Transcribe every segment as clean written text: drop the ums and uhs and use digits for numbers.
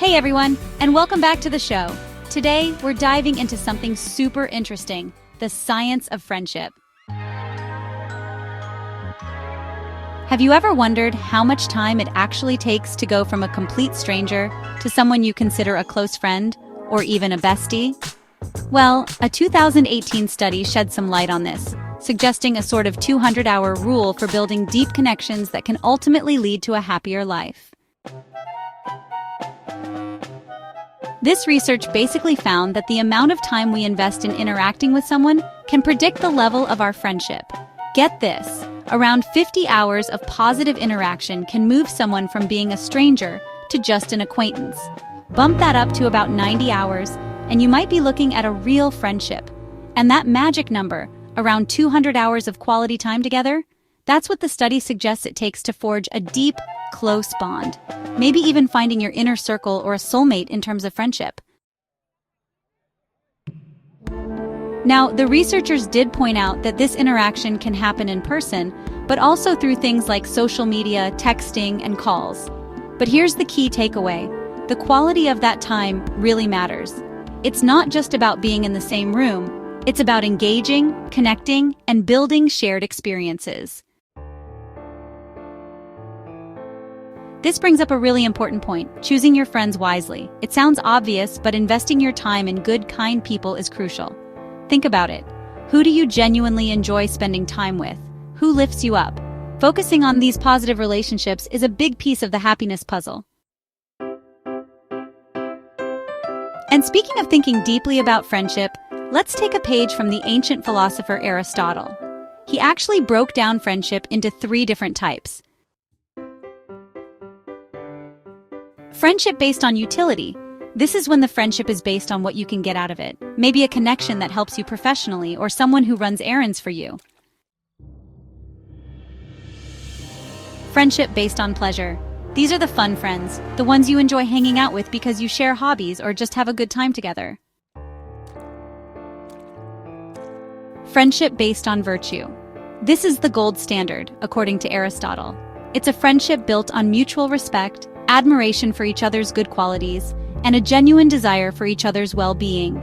Hey everyone, and welcome back to the show. Today, we're diving into something super interesting, the science of friendship. Have you ever wondered how much time it actually takes to go from a complete stranger to someone you consider a close friend, or even a bestie? Well, a 2018 study shed some light on this, suggesting a sort of 200-hour rule for building deep connections that can ultimately lead to a happier life. This research basically found that the amount of time we invest in interacting with someone can predict the level of our friendship. Get this, around 50 hours of positive interaction can move someone from being a stranger to just an acquaintance. Bump that up to about 90 hours, and you might be looking at a real friendship. And that magic number, around 200 hours of quality time together, that's what the study suggests it takes to forge a deep, close bond. Maybe even finding your inner circle or a soulmate in terms of friendship. Now, the researchers did point out that this interaction can happen in person, but also through things like social media, texting, and calls. But here's the key takeaway. The quality of that time really matters. It's not just about being in the same room. It's about engaging, connecting, and building shared experiences. This brings up a really important point, choosing your friends wisely. It sounds obvious, but investing your time in good, kind people is crucial. Think about it. Who do you genuinely enjoy spending time with? Who lifts you up? Focusing on these positive relationships is a big piece of the happiness puzzle. And speaking of thinking deeply about friendship, let's take a page from the ancient philosopher Aristotle. He actually broke down friendship into 3 different types. Friendship based on utility. This is when the friendship is based on what you can get out of it. Maybe a connection that helps you professionally or someone who runs errands for you. Friendship based on pleasure. These are the fun friends, the ones you enjoy hanging out with because you share hobbies or just have a good time together. Friendship based on virtue. This is the gold standard, according to Aristotle. It's a friendship built on mutual respect, admiration for each other's good qualities, and a genuine desire for each other's well-being.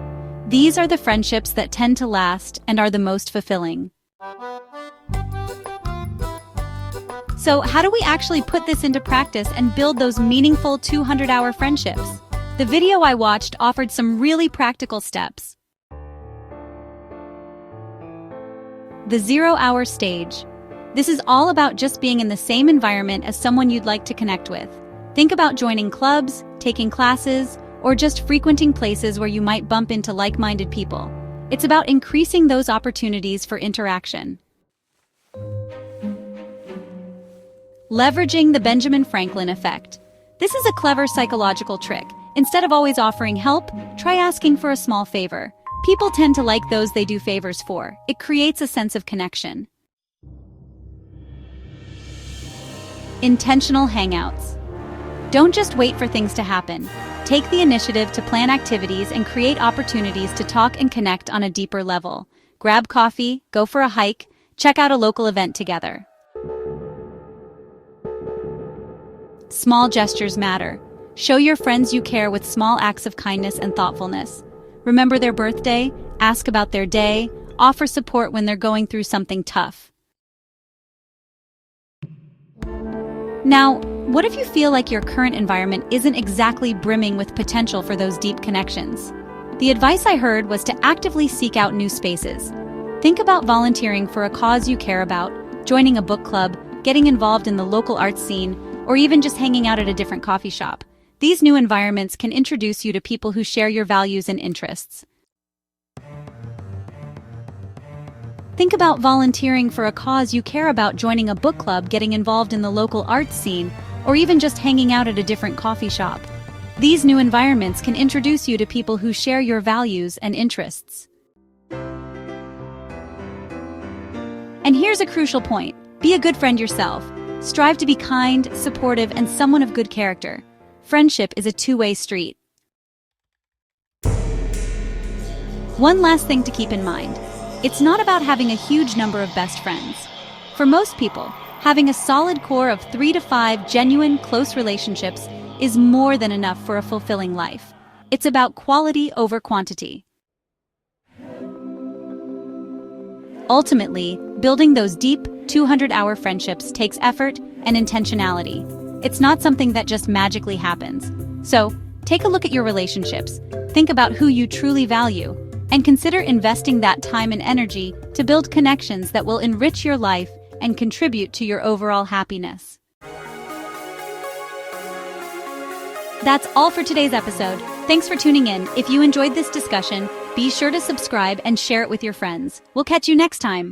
These are the friendships that tend to last and are the most fulfilling. So, how do we actually put this into practice and build those meaningful 200-hour friendships? The video I watched offered some really practical steps. The 0-hour stage. This is all about just being in the same environment as someone you'd like to connect with. Think about joining clubs, taking classes, or just frequenting places where you might bump into like-minded people. It's about increasing those opportunities for interaction. Leveraging the Benjamin Franklin effect. This is a clever psychological trick. Instead of always offering help, try asking for a small favor. People tend to like those they do favors for. It creates a sense of connection. Intentional hangouts. Don't just wait for things to happen. Take the initiative to plan activities and create opportunities to talk and connect on a deeper level. Grab coffee, go for a hike, check out a local event together. Small gestures matter. Show your friends you care with small acts of kindness and thoughtfulness. Remember their birthday, ask about their day, offer support when they're going through something tough. Now, what if you feel like your current environment isn't exactly brimming with potential for those deep connections? The advice I heard was to actively seek out new spaces. Think about volunteering for a cause you care about, joining a book club, getting involved in the local arts scene, or even just hanging out at a different coffee shop. These new environments can introduce you to people who share your values and interests. Think about volunteering for a cause you care about, joining a book club, getting involved in the local arts scene, or even just hanging out at a different coffee shop. These new environments can introduce you to people who share your values and interests. And here's a crucial point. Be a good friend yourself. Strive to be kind, supportive, and someone of good character. Friendship is a two-way street. One last thing to keep in mind. It's not about having a huge number of best friends. For most people, having a solid core of 3 to 5 genuine, close relationships is more than enough for a fulfilling life. It's about quality over quantity. Ultimately, building those deep, 200-hour friendships takes effort and intentionality. It's not something that just magically happens. So, take a look at your relationships, think about who you truly value, and consider investing that time and energy to build connections that will enrich your life and contribute to your overall happiness. That's all for today's episode. Thanks for tuning in. If you enjoyed this discussion, be sure to subscribe and share it with your friends. We'll catch you next time.